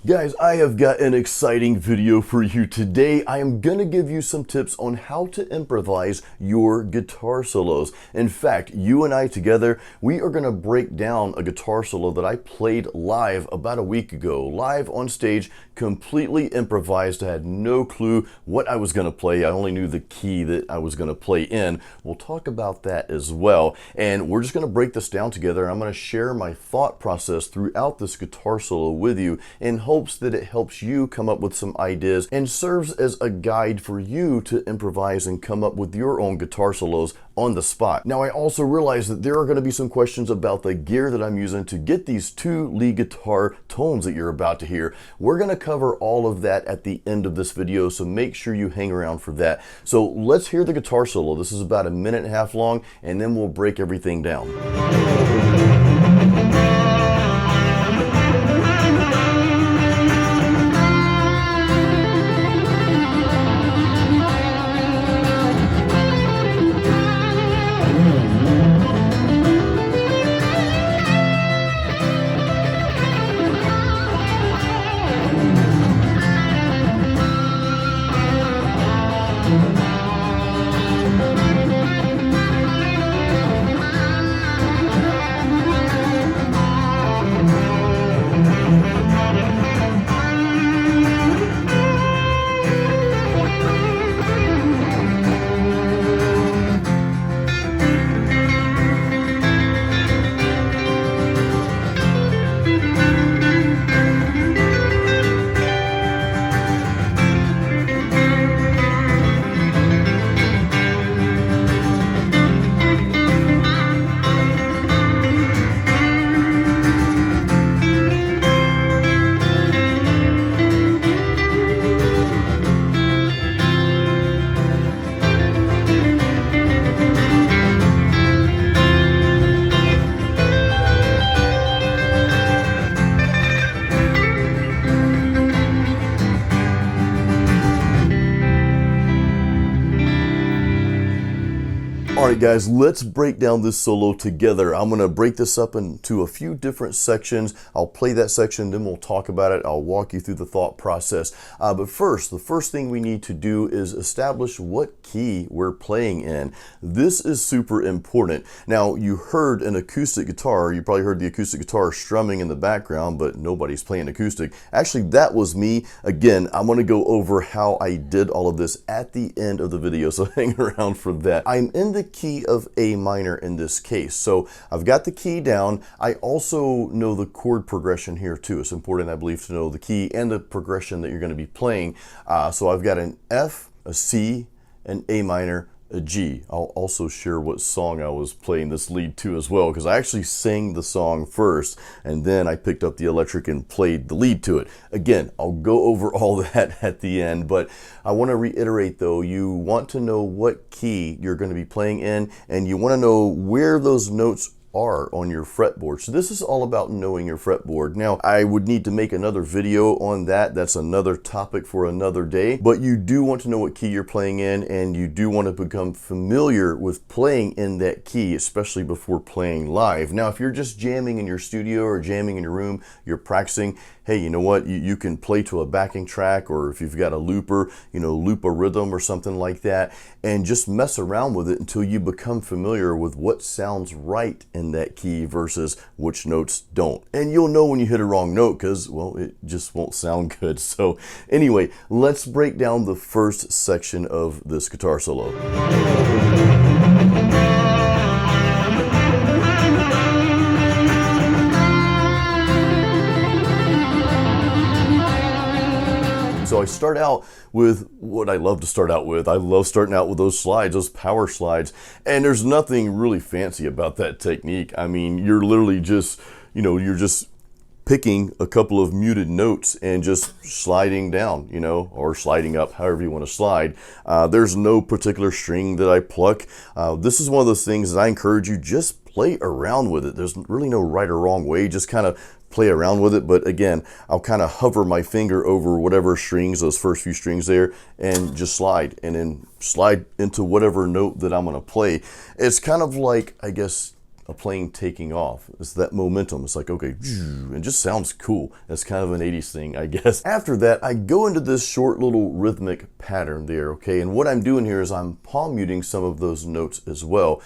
Guys, I have got an exciting video for you today. I am going to give you some tips on how to improvise your guitar solos. In fact, you and I together, we are going to break down a guitar solo that I played live about a week ago, live on stage, completely improvised. I had no clue what I was going to play. I only knew the key that I was going to play in. We'll talk about that as well. And we're just going to break this down together. I'm going to share my thought process throughout this guitar solo with you in hopes that it helps you come up with some ideas and serves as a guide for you to improvise and come up with your own guitar solos on the spot. Now, I also realize that there are going to be some questions about the gear that I'm using to get these two lead guitar tones that you're about to hear. We're going to cover all of that at the end of this video, so make sure you hang around for that. So let's hear the guitar solo. This is about 1.5 minutes long, and then we'll break everything down. Alright guys, let's break down this solo together. I'm going to break this up into a few different sections. I'll play that section, then we'll talk about it. I'll walk you through the thought process. But first, the first thing we need to do is establish what key we're playing in. This is super important. Now, you heard an acoustic guitar. You probably heard the acoustic guitar strumming in the background, but nobody's playing acoustic. Actually, that was me. Again, I'm going to go over how I did all of this at the end of the video, so hang around for that. I'm in the key of A minor in this case. So I've got the key down. I also know the chord progression here too. It's important, I believe, to know the key and the progression that you're going to be playing. So I've got an F, a C, an A minor, a G. I'll also share what song I was playing this lead to as well, because I actually sang the song first and then I picked up the electric and played the lead to it. Again, I'll go over all that at the end, but I want to reiterate though, you want to know what key you're going to be playing in, and you want to know where those notes are on your fretboard. So this is all about knowing your fretboard. Now, I would need to make another video on that. That's another topic for another day, but you do want to know what key you're playing in, and you do want to become familiar with playing in that key, especially before playing live. Now, if you're just jamming in your studio or jamming in your room, you're practicing, hey, you know what? You can play to a backing track, or if you've got a looper, loop a rhythm or something like that, and just mess around with it until you become familiar with what sounds right in that key versus which notes don't. And you'll know when you hit a wrong note because, well, it just won't sound good. So anyway, let's break down the first section of this guitar solo. So I start out with what I love to start out with. I love starting out with those slides, those power slides, and there's nothing really fancy about that technique. I mean, you're literally just, you're just picking a couple of muted notes and just sliding down, or sliding up, however you want to slide. There's no particular string that I pluck. This is one of those things that I encourage you, just play around with it. There's really no right or wrong way. Just kind of play around with it. But again, I'll kind of hover my finger over whatever strings, those first few strings there, and just slide, and then slide into whatever note that I'm going to play. It's kind of like, I guess, a plane taking off. It's that momentum. It's like, okay, it just sounds cool. That's kind of an 80s thing, I guess. After that, I go into this short little rhythmic pattern there, okay? And what I'm doing here is I'm palm muting some of those notes as well.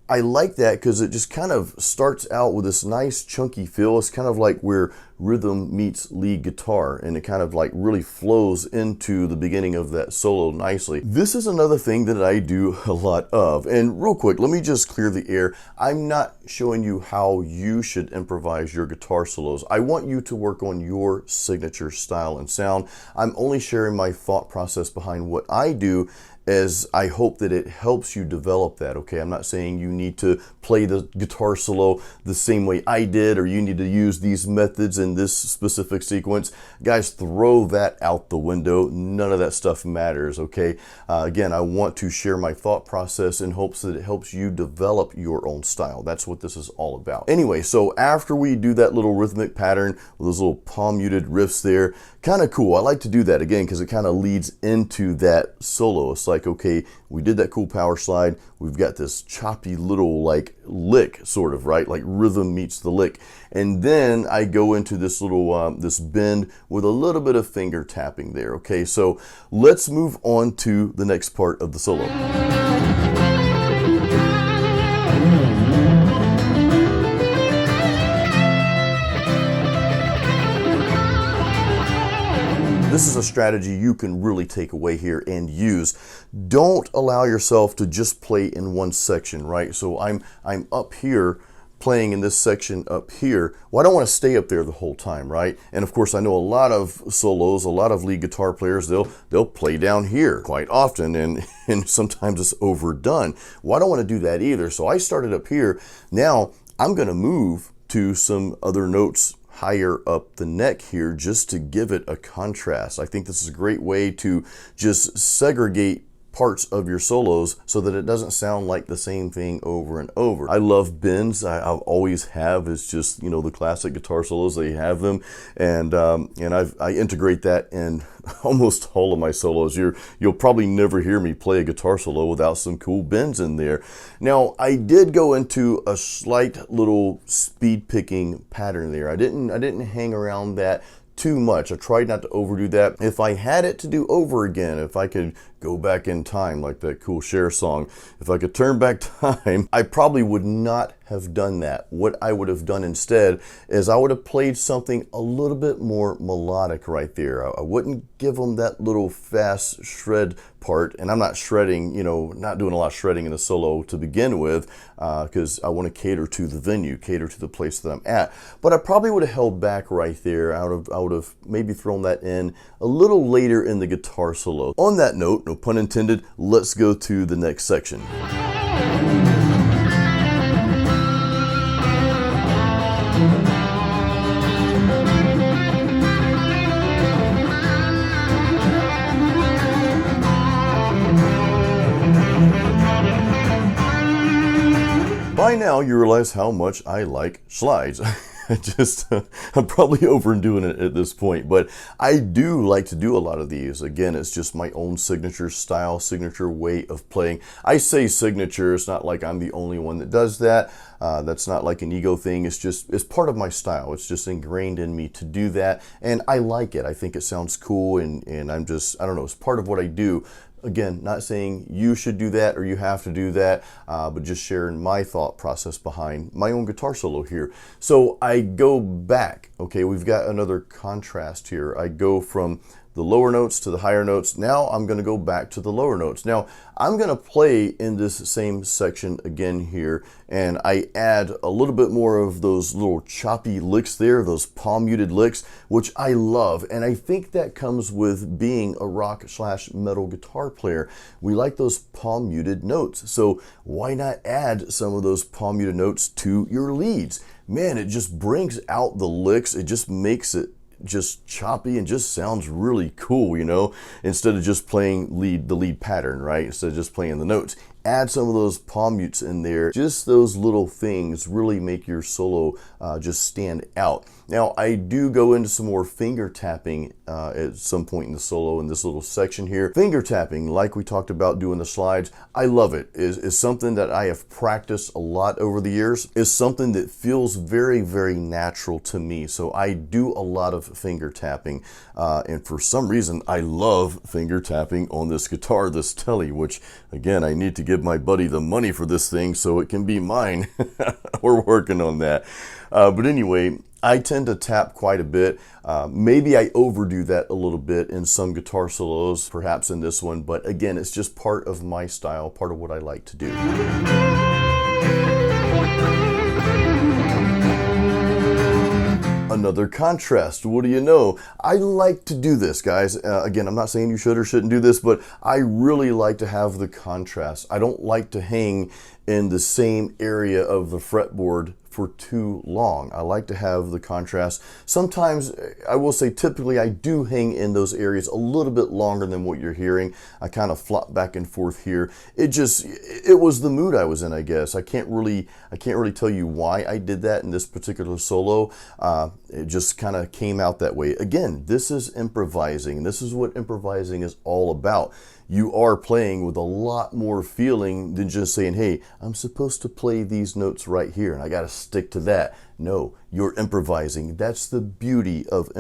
I like that because it just kind of starts out with this nice chunky feel. It's kind of like where rhythm meets lead guitar, and it kind of like really flows into the beginning of that solo nicely. This is another thing that I do a lot of. And real quick, let me just clear the air. I'm not showing you how you should improvise your guitar solos. I want you to work on your signature style and sound. I'm only sharing my thought process behind what I do, as I hope that it helps you develop that, okay? I'm not saying you need to play the guitar solo the same way I did, or you need to use these methods in this specific sequence. Guys, throw that out the window. None of that stuff matters, okay? Again, I want to share my thought process in hopes that it helps you develop your own style. That's what this is all about. Anyway, so after we do that little rhythmic pattern with those little palm muted riffs there, kind of cool. I like to do that again because it kind of leads into that solo. It's like, okay, we did that cool power slide. We've got this choppy little like lick, sort of, right? Like rhythm meets the lick. And then I go into this little, this bend with a little bit of finger tapping there. Okay, so let's move on to the next part of the solo. This is a strategy you can really take away here and use. Don't allow yourself to just play in one section, right? So I'm up here playing in this section up here. Well, I don't want to stay up there the whole time, right? And of course, I know a lot of solos, a lot of lead guitar players, they'll play down here quite often, and sometimes it's overdone. Well, I don't want to do that either. So I started up here. Now I'm going to move to some other notes higher up the neck here just to give it a contrast. I think this is a great way to just segregate parts of your solos so that it doesn't sound like the same thing over and over. I love bends. I always have. It's just, you know, the classic guitar solos, they have them, and I integrate that in almost all of my solos. You'll probably never hear me play a guitar solo without some cool bends in there. Now, I did go into a slight little speed picking pattern there. I didn't hang around that too much. I tried not to overdo that. If I had it to do over again, if I could go back in time, like that cool Cher song, if I could turn back time, I probably would not have done that. What I would have done instead is I would have played something a little bit more melodic right there. I wouldn't give them that little fast shred part, and I'm not shredding, you know, not doing a lot of shredding in the solo to begin with, because I want to cater to the venue, cater to the place that I'm at. But I probably would have held back right there. I would have maybe thrown that in a little later in the guitar solo. On that note, no pun intended, let's go to the next section. By now, you realize how much I like slides. I'm probably overdoing it at this point, but I do like to do a lot of these. Again, it's just my own signature style, signature way of playing. I say signature, it's not like I'm the only one that does that. That's not like an ego thing. It's part of my style. It's just ingrained in me to do that, and I like it. I think it sounds cool, and I don't know, it's part of what I do. Again, not saying you should do that or you have to do that, but just sharing my thought process behind my own guitar solo here. So I go back, okay, we've got another contrast here. I go from the lower notes to the higher notes. Now I'm going to go back to the lower notes. Now I'm going to play in this same section again here, and I add a little bit more of those little choppy licks there, those palm muted licks, which I love. And I think that comes with being a rock/metal guitar player. We like those palm muted notes. So why not add some of those palm muted notes to your leads? Man, it just brings out the licks. It just makes it just choppy and just sounds really cool, you know, instead of just playing the lead pattern, right? Instead of just playing the notes. add some of those palm mutes in there. Just those little things really make your solo just stand out. Now, I do go into some more finger tapping at some point in the solo in this little section here. Finger tapping, like we talked about doing the slides, I love it. Is something that I have practiced a lot over the years. Is something that feels very, very natural to me. So I do a lot of finger tapping. And for some reason, I love finger tapping on this guitar, this Tele, which again, I need to give my buddy the money for this thing so it can be mine. We're working on that. But anyway, I tend to tap quite a bit. Maybe I overdo that a little bit in some guitar solos, perhaps in this one, but again, it's just part of my style, part of what I like to do. Another contrast. What do you know? I like to do this, guys. Again, I'm not saying you should or shouldn't do this, but I really like to have the contrast. I don't like to hang in the same area of the fretboard for too long. I like to have the contrast. Sometimes, I will say typically I do hang in those areas a little bit longer than what you're hearing. I kind of flop back and forth here. It was the mood I was in, I guess. I can't really tell you why I did that in this particular solo. It just kind of came out that way. Again, this is improvising. This is what improvising is all about. You are playing with a lot more feeling than just saying, hey, I'm supposed to play these notes right here and I got to stick to that. No, you're improvising. That's the beauty of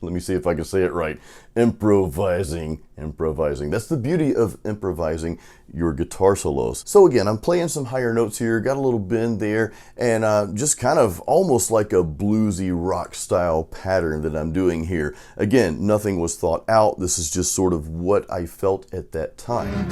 let me see if I can say it right. Improvising. That's the beauty of improvising your guitar solos. So again, I'm playing some higher notes here, got a little bend there, and just kind of almost like a bluesy rock style pattern that I'm doing here. Again, nothing was thought out. This is just sort of what I felt at that time.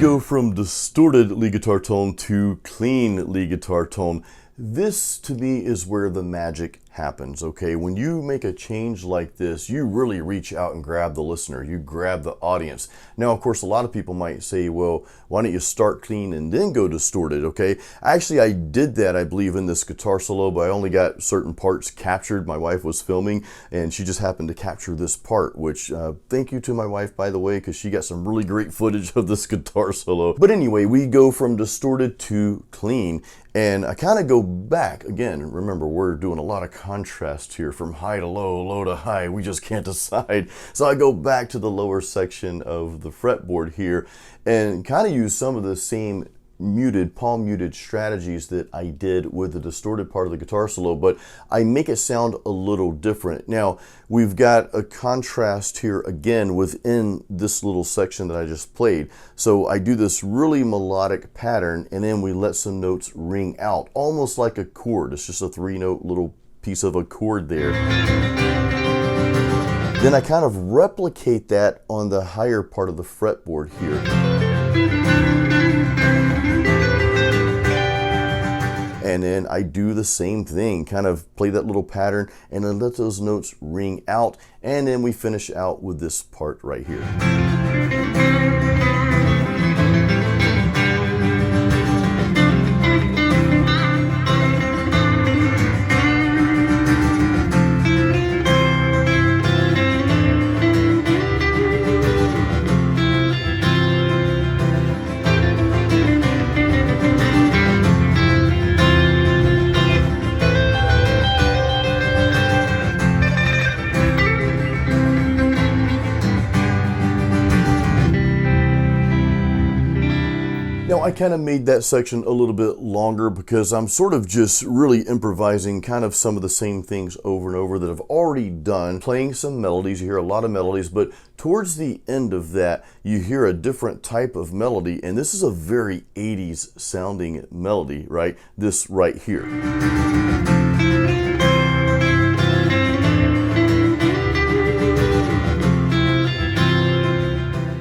Go from distorted lead guitar tone to clean lead guitar tone. This to me is where the magic happens, okay? When you make a change like this, you really reach out and grab the listener, you grab the audience. Now, of course, a lot of people might say, well, why don't you start clean and then go distorted, okay? Actually, I did that, I believe, in this guitar solo, but I only got certain parts captured. My wife was filming, and she just happened to capture this part, which, thank you to my wife, by the way, because she got some really great footage of this guitar solo. But anyway, we go from distorted to clean, and I kind of go back. Again, remember, we're doing a lot of contrast here from high to low, low to high. We just can't decide. So I go back to the lower section of the fretboard here and kind of use some of the same palm muted strategies that I did with the distorted part of the guitar solo, but I make it sound a little different. Now, we've got a contrast here again within this little section that I just played. So I do this really melodic pattern, and then we let some notes ring out, almost like a chord. It's just a 3-note little piece of a chord there. Then I kind of replicate that on the higher part of the fretboard here. And then I do the same thing, kind of play that little pattern and then let those notes ring out. And then we finish out with this part right here. Now, I kind of made that section a little bit longer because I'm sort of just really improvising kind of some of the same things over and over that I've already done, playing some melodies. You hear a lot of melodies, but towards the end of that, you hear a different type of melody, and this is a very 80s sounding melody, right? This right here.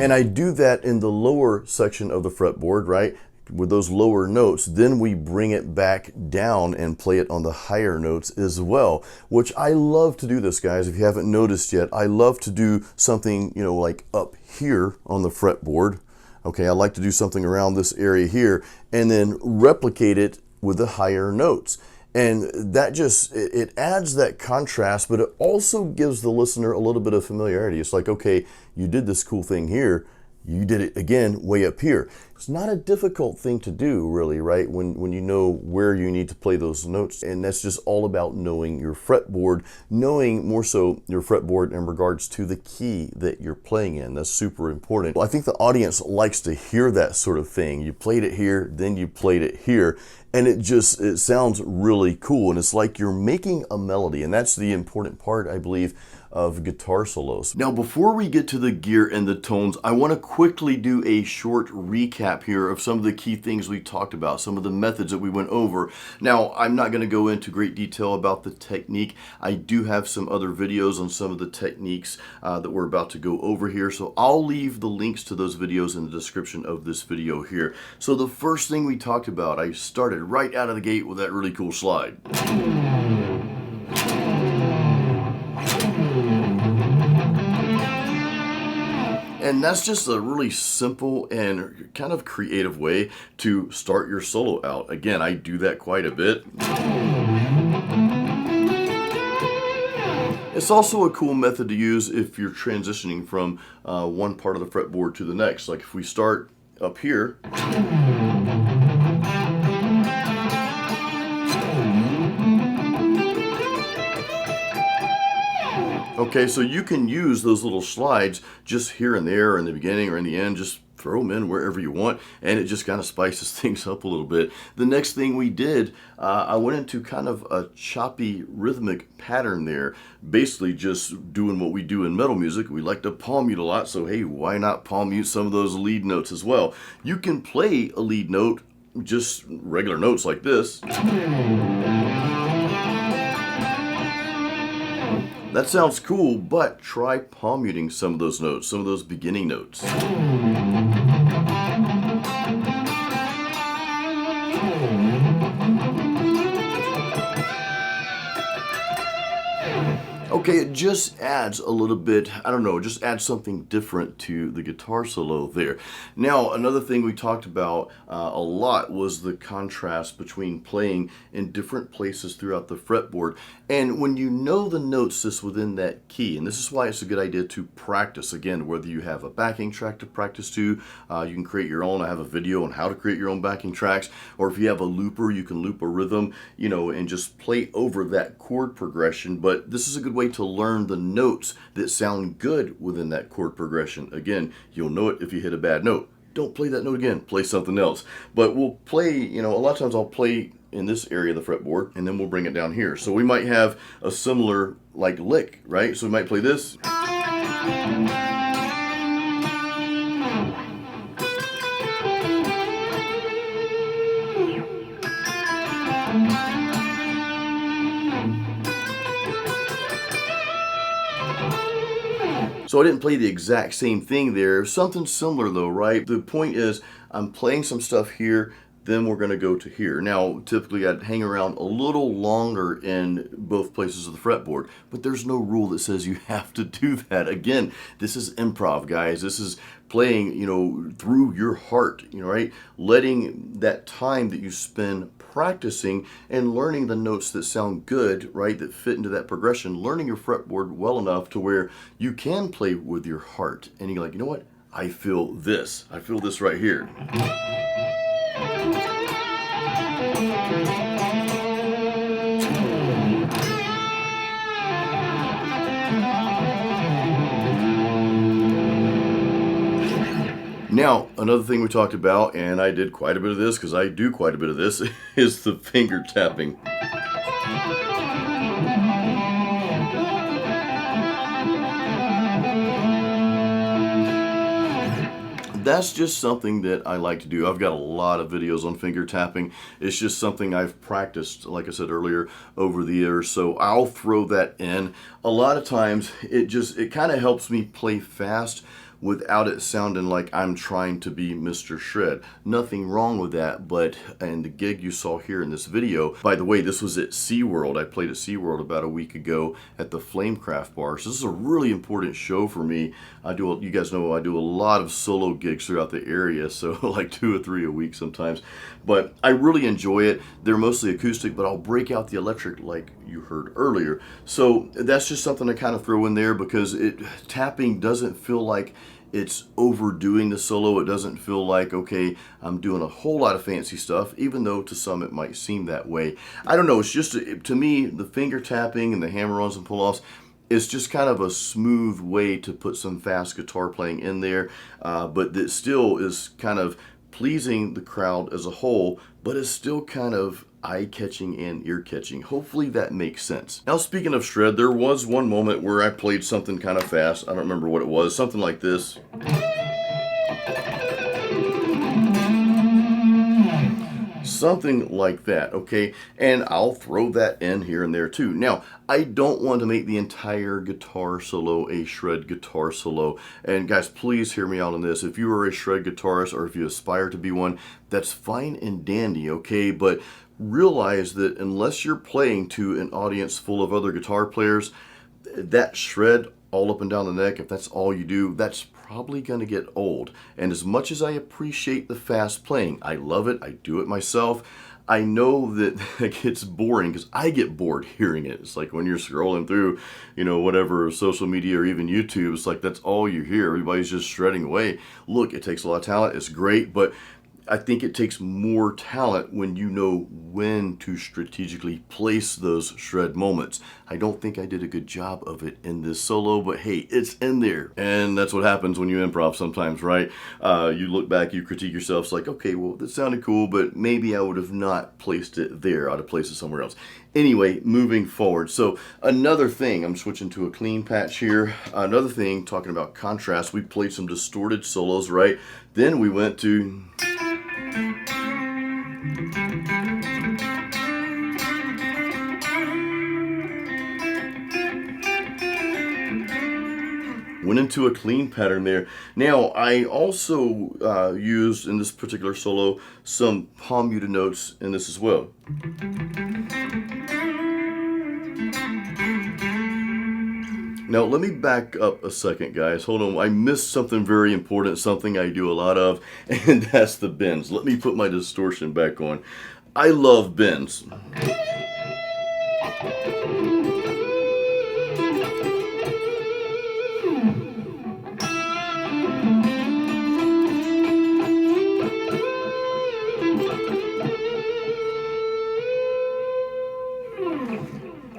And I do that in the lower section of the fretboard, right? With those lower notes, then we bring it back down and play it on the higher notes as well, which I love to do this, guys. If you haven't noticed yet, I love to do something, like up here on the fretboard. Okay, I like to do something around this area here and then replicate it with the higher notes. And that just, it adds that contrast, but it also gives the listener a little bit of familiarity. It's like, okay, you did this cool thing here, you did it again way up here. It's not a difficult thing to do, really, right? When you know where you need to play those notes. And that's just all about knowing your fretboard, knowing more so your fretboard in regards to the key that you're playing in. That's super important. Well, I think the audience likes to hear that sort of thing. You played it here, then you played it here. And it sounds really cool. And it's like you're making a melody. And that's the important part, I believe, of guitar solos. Now, before we get to the gear and the tones, I want to quickly do a short recap here of some of the key things we talked about, some of the methods that we went over. Now, I'm not going to go into great detail about the technique. I do have some other videos on some of the techniques that we're about to go over here. So I'll leave the links to those videos in the description of this video here. So the first thing we talked about, I started right out of the gate with that really cool slide. And that's just a really simple and kind of creative way to start your solo out. Again, I do that quite a bit. It's also a cool method to use if you're transitioning from one part of the fretboard to the next. Like if we start up here. Okay, so you can use those little slides just here and there in the beginning or in the end, just throw them in wherever you want, and it just kind of spices things up a little bit. The next thing we did, I went into kind of a choppy rhythmic pattern there, basically just doing what we do in metal music. We like to palm mute a lot, so hey, why not palm mute some of those lead notes as well? You can play a lead note, just regular notes like this. That sounds cool, but try palm muting some of those notes, some of those beginning notes. Okay, it just adds a little bit, I don't know, just adds something different to the guitar solo there. Now, another thing we talked about a lot was the contrast between playing in different places throughout the fretboard. And when you know the notes just within that key, and this is why it's a good idea to practice, again, whether you have a backing track to practice to, you can create your own. I have a video on how to create your own backing tracks, or if you have a looper, you can loop a rhythm, you know, and just play over that chord progression. But this is a good way to learn the notes that sound good within that chord progression. Again, you'll know it if you hit a bad note. Don't play that note again, play something else. But we'll play, you know, a lot of times I'll play in this area of the fretboard and then we'll bring it down here. So we might have a similar like lick, right? So we might play this. So I didn't play the exact same thing there. Something similar though, right? The point is I'm playing some stuff here, then we're going to go to here. Now, typically I'd hang around a little longer in both places of the fretboard, but there's no rule that says you have to do that. Again, this is improv, guys. This is playing, you know, through your heart, you know, right? Letting that time that you spend practicing and learning the notes that sound good, right, that fit into that progression, learning your fretboard well enough to where you can play with your heart. And you're like, you know what? I feel this. I feel this right here. Now, another thing we talked about, and I did quite a bit of this because I do quite a bit of this, is the finger tapping. That's just something that I like to do. I've got a lot of videos on finger tapping. It's just something I've practiced, like I said earlier, over the years. So I'll throw that in. A lot of times it kind of helps me play fast, without it sounding like I'm trying to be Mr. Shred. Nothing wrong with that, but in the gig you saw here in this video, by the way, this was at SeaWorld. I played at SeaWorld about a week ago at the Flamecraft Bar. So this is a really important show for me. You guys know I do a lot of solo gigs throughout the area, so like 2 or 3 a week sometimes. But I really enjoy it. They're mostly acoustic, but I'll break out the electric like you heard earlier. So that's just something to kind of throw in there, because tapping doesn't feel like it's overdoing the solo. It doesn't feel like, okay, I'm doing a whole lot of fancy stuff, even though to some it might seem that way. I don't know, it's just, to me, the finger tapping and the hammer-ons and pull-offs, it's just kind of a smooth way to put some fast guitar playing in there, but it still is kind of pleasing the crowd as a whole, but it's still kind of eye-catching and ear-catching. Hopefully that makes sense. Now, speaking of shred, there was one moment where I played something kind of fast. I don't remember what it was. Something like this. Something like that, okay? And I'll throw that in here and there too. Now, I don't want to make the entire guitar solo a shred guitar solo. And guys, please hear me out on this. If you are a shred guitarist, or if you aspire to be one, that's fine and dandy, okay? But realize that unless you're playing to an audience full of other guitar players, that shred all up and down the neck, if that's all you do, that's probably going to get old. And as much as I appreciate the fast playing, I love it, I do it myself, I know that it gets boring, because I get bored hearing it. It's like when you're scrolling through, whatever, social media or even YouTube, it's like that's all you hear. Everybody's just shredding away. Look, it takes a lot of talent, it's great, but I think it takes more talent when you know when to strategically place those shred moments. I don't think I did a good job of it in this solo, but hey, it's in there. And that's what happens when you improv sometimes, right? You look back, you critique yourself, it's like, okay, well, that sounded cool, but maybe I would have not placed it there. I'd have placed it somewhere else. Anyway, moving forward. So another thing, I'm switching to a clean patch here. Another thing, talking about contrast, we played some distorted solos, right? Then we went to... went into a clean pattern there. Now, I also used in this particular solo some palm muted notes in this as well. Now, let me back up a second, guys. Hold on. I missed something very important, something I do a lot of, and that's the bends. Let me put my distortion back on. I love bends.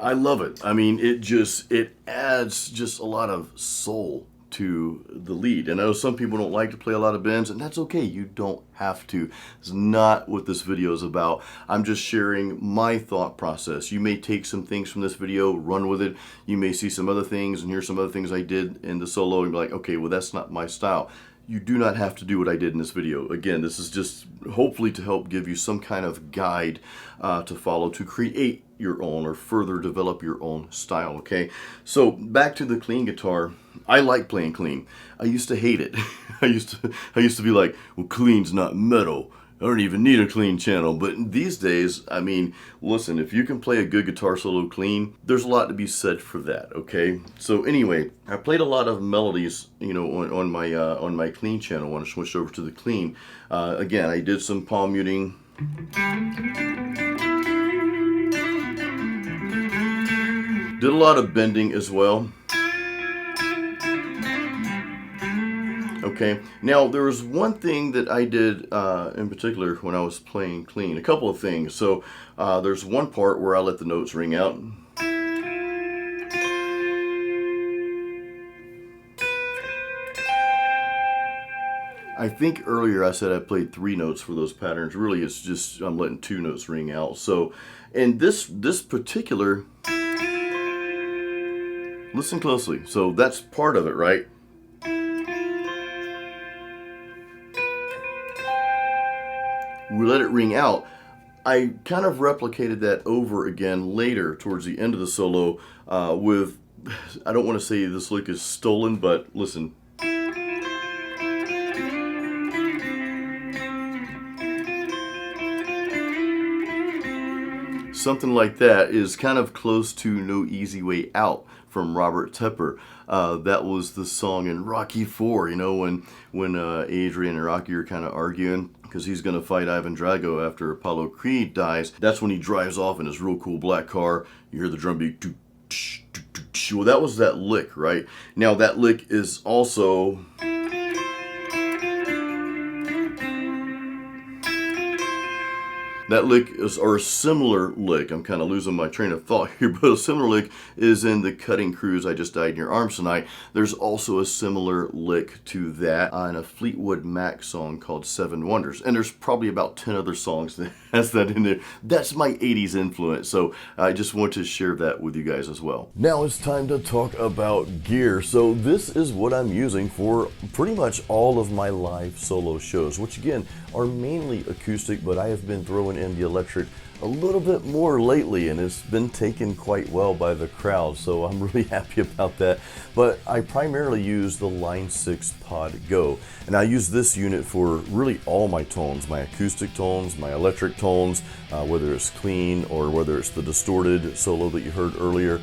I love it. I mean, it adds just a lot of soul to the lead. And I know some people don't like to play a lot of bends, and that's okay. You don't have to. It's not what this video is about. I'm just sharing my thought process. You may take some things from this video, run with it. You may see some other things and hear some other things I did in the solo and be like, okay, well, that's not my style. You do not have to do what I did in this video. Again, this is just hopefully to help give you some kind of guide to follow to create your own or further develop your own style, okay? So back to the clean guitar. I like playing clean. I used to hate it. I used to be like, well, clean's not metal. I don't even need a clean channel. But these days, I mean, listen, if you can play a good guitar solo clean, there's a lot to be said for that, okay? So anyway, I played a lot of melodies, on my clean channel when I switched over to the clean. Again, I did some palm muting. Did a lot of bending as well. Okay, now there was one thing that I did in particular when I was playing clean, a couple of things. So there's one part where I let the notes ring out. I think earlier I said I played 3 notes for those patterns. Really, it's just I'm letting 2 notes ring out. So, and this particular, listen closely. So that's part of it, right? We let it ring out. I kind of replicated that over again later towards the end of the solo with, I don't want to say this lick is stolen, but listen. something like that is kind of close to No Easy Way Out from Robert Tepper. That was the song in Rocky IV, you know, when Adrian and Rocky are kind of arguing because he's going to fight Ivan Drago after Apollo Creed dies. That's when he drives off in his real cool black car. You hear the drum beat. Well, that was that lick, right? Now that lick is also... That lick is, or a similar lick, I'm kind of losing my train of thought here, but a similar lick is in the Cutting Cruise, I Just Died in Your Arms Tonight. There's also a similar lick to that on a Fleetwood Mac song called Seven Wonders. And there's probably about 10 other songs that has that in there. That's my 80s influence, so I just want to share that with you guys as well. Now it's time to talk about gear. So this is what I'm using for pretty much all of my live solo shows, which again are mainly acoustic, but I have been throwing in the electric a little bit more lately, and it's been taken quite well by the crowd, so I'm really happy about that. But I primarily use the Line 6 Pod Go, and I use this unit for really all my tones, my acoustic tones, my electric tones, whether it's clean or whether it's the distorted solo that you heard earlier.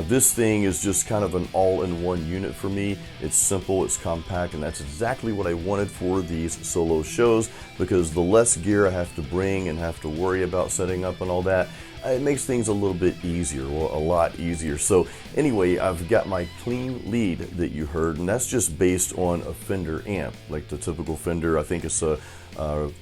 This thing is just kind of an all-in-one unit for me. It's simple, it's compact, and that's exactly what I wanted for these solo shows, because the less gear I have to bring and have to worry about setting up and all that, it makes things a little bit easier, well, a lot easier. So anyway, I've got my clean lead that you heard, and that's just based on a Fender amp, like the typical Fender. I think it's a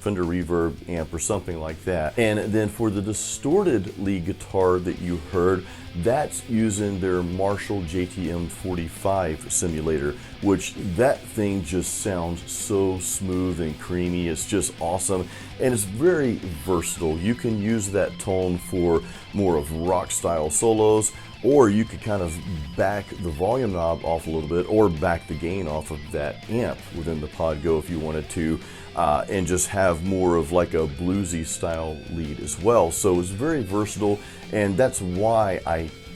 Fender Reverb amp or something like that. And then for the distorted lead guitar that you heard, that's using their Marshall JTM 45 simulator, which that thing just sounds so smooth and creamy. It's just awesome, and it's very versatile. You can use that tone for more of rock style solos, or you could kind of back the volume knob off a little bit or back the gain off of that amp within the Pod Go if you wanted to, and just have more of like a bluesy style lead as well. So it's very versatile, and that's why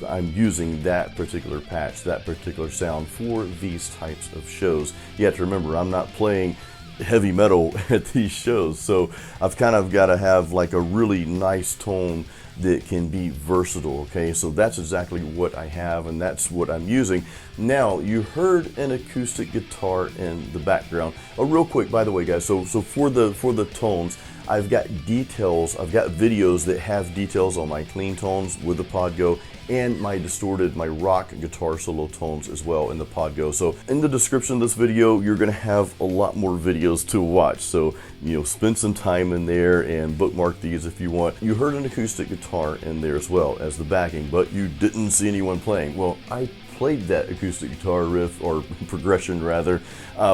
I'm using that particular patch, that particular sound for these types of shows. You have to remember, I'm not playing heavy metal at these shows, so I've kind of got to have like a really nice tone that can be versatile, okay? So that's exactly what I have, and that's what I'm using. Now, you heard an acoustic guitar in the background. Oh, real quick, by the way, guys, so for the tones, I've got details, I've got videos that have details on my clean tones with the Pod Go and my distorted, my rock guitar solo tones as well in the Pod Go. So in the description of this video, you're gonna have a lot more videos to watch. So, you know, spend some time in there and bookmark these if you want. You heard an acoustic guitar in there as well as the backing, but you didn't see anyone playing. Well, I played that acoustic guitar riff, or progression rather,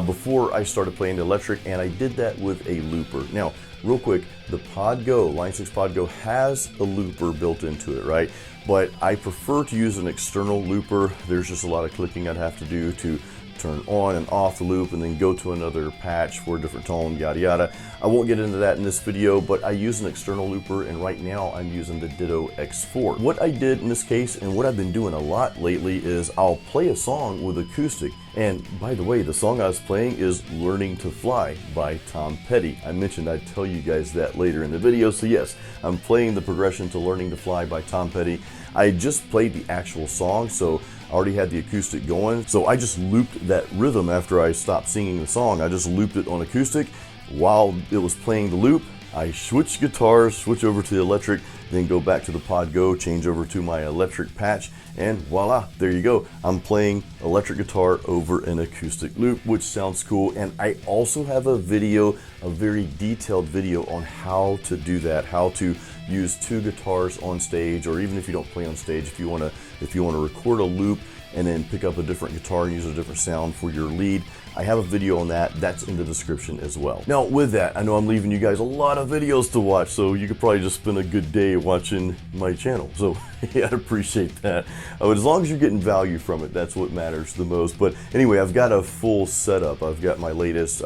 before I started playing the electric, and I did that with a looper. Now, real quick, the Pod Go, Line 6 Pod Go has a looper built into it, right? But I prefer to use an external looper. There's just a lot of clicking I'd have to do to turn on and off the loop and then go to another patch for a different tone, yada yada. I won't get into that in this video, but I use an external looper, and right now I'm using the Ditto X4. What I did in this case, and what I've been doing a lot lately, is I'll play a song with acoustic. And by the way, the song I was playing is Learning to Fly by Tom Petty. I mentioned I'd tell you guys that later in the video, so yes, I'm playing the progression to Learning to Fly by Tom Petty. I just played the actual song, so I already had the acoustic going, so I just looped that rhythm after I stopped singing the song. I just looped it on acoustic. While it was playing the loop, I switch guitars, switch over to the electric, then go back to the Pod Go, change over to my electric patch, and voila, there you go. I'm playing electric guitar over an acoustic loop, which sounds cool. And I also have a video, a very detailed video on how to do that, how to use two guitars on stage, or even if you don't play on stage, if you want to record a loop and then pick up a different guitar and use a different sound for your lead. I have a video on that. That's in the description as well. Now with that, I know I'm leaving you guys a lot of videos to watch, so you could probably just spend a good day watching my channel. So yeah, I'd appreciate that. As long as you're getting value from it, that's what matters the most. But anyway, I've got a full setup. I've got my latest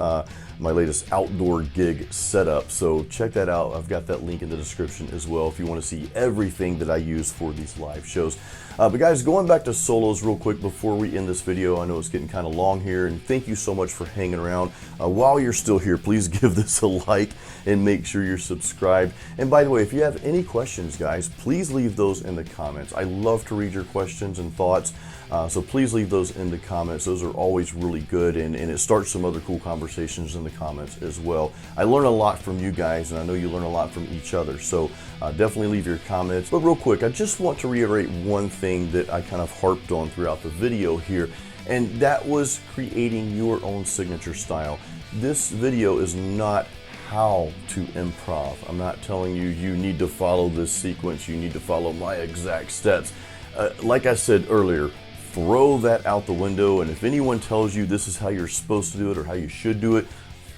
outdoor gig setup, so check that out. I've got that link in the description as well if you want to see everything that I use for these live shows. But guys, going back to solos real quick before we end this video, I know it's getting kind of long here, and thank you so much for hanging around. While you're still here, please give this a like and make sure you're subscribed. And by the way, if you have any questions, guys, please leave those in the comments. I love to read your questions and thoughts, so please leave those in the comments. Those are always really good, and it starts some other cool conversations in the comments as well. I learn a lot from you guys, and I know you learn a lot from each other, so definitely leave your comments. But real quick, I just want to reiterate one thing that I kind of harped on throughout the video here, and that was creating your own signature style. This video is not how to improv. I'm not telling you you need to follow this sequence, you need to follow my exact steps. Like I said earlier, throw that out the window, and if anyone tells you this is how you're supposed to do it or how you should do it,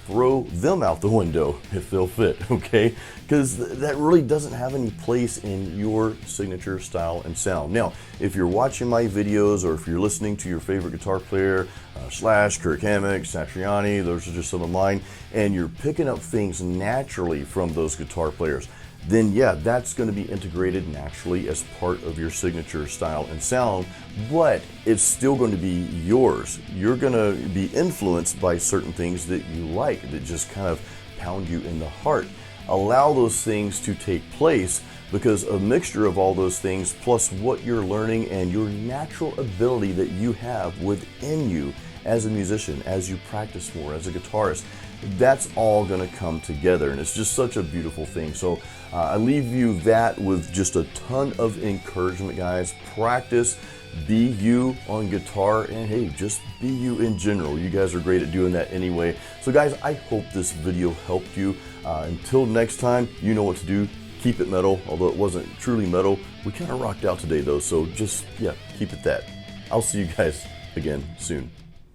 throw them out the window if they'll fit, okay? Because that really doesn't have any place in your signature style and sound. Now, if you're watching my videos or if you're listening to your favorite guitar player, Slash, Kirk Hammett, Satriani, those are just some of mine, and you're picking up things naturally from those guitar players, then yeah, that's going to be integrated naturally as part of your signature style and sound, but it's still going to be yours. You're going to be influenced by certain things that you like, that just kind of pound you in the heart. Allow those things to take place, because a mixture of all those things plus what you're learning and your natural ability that you have within you as a musician, as you practice more, as a guitarist, that's all going to come together, and it's just such a beautiful thing. So I leave you that with just a ton of encouragement, guys. Practice, be you on guitar, and hey, just be you in general. You guys are great at doing that anyway. So guys, I hope this video helped you. Until next time, you know what to do. Keep it metal, although it wasn't truly metal. We kind of rocked out today though, so just, yeah, keep it that. I'll see you guys again soon.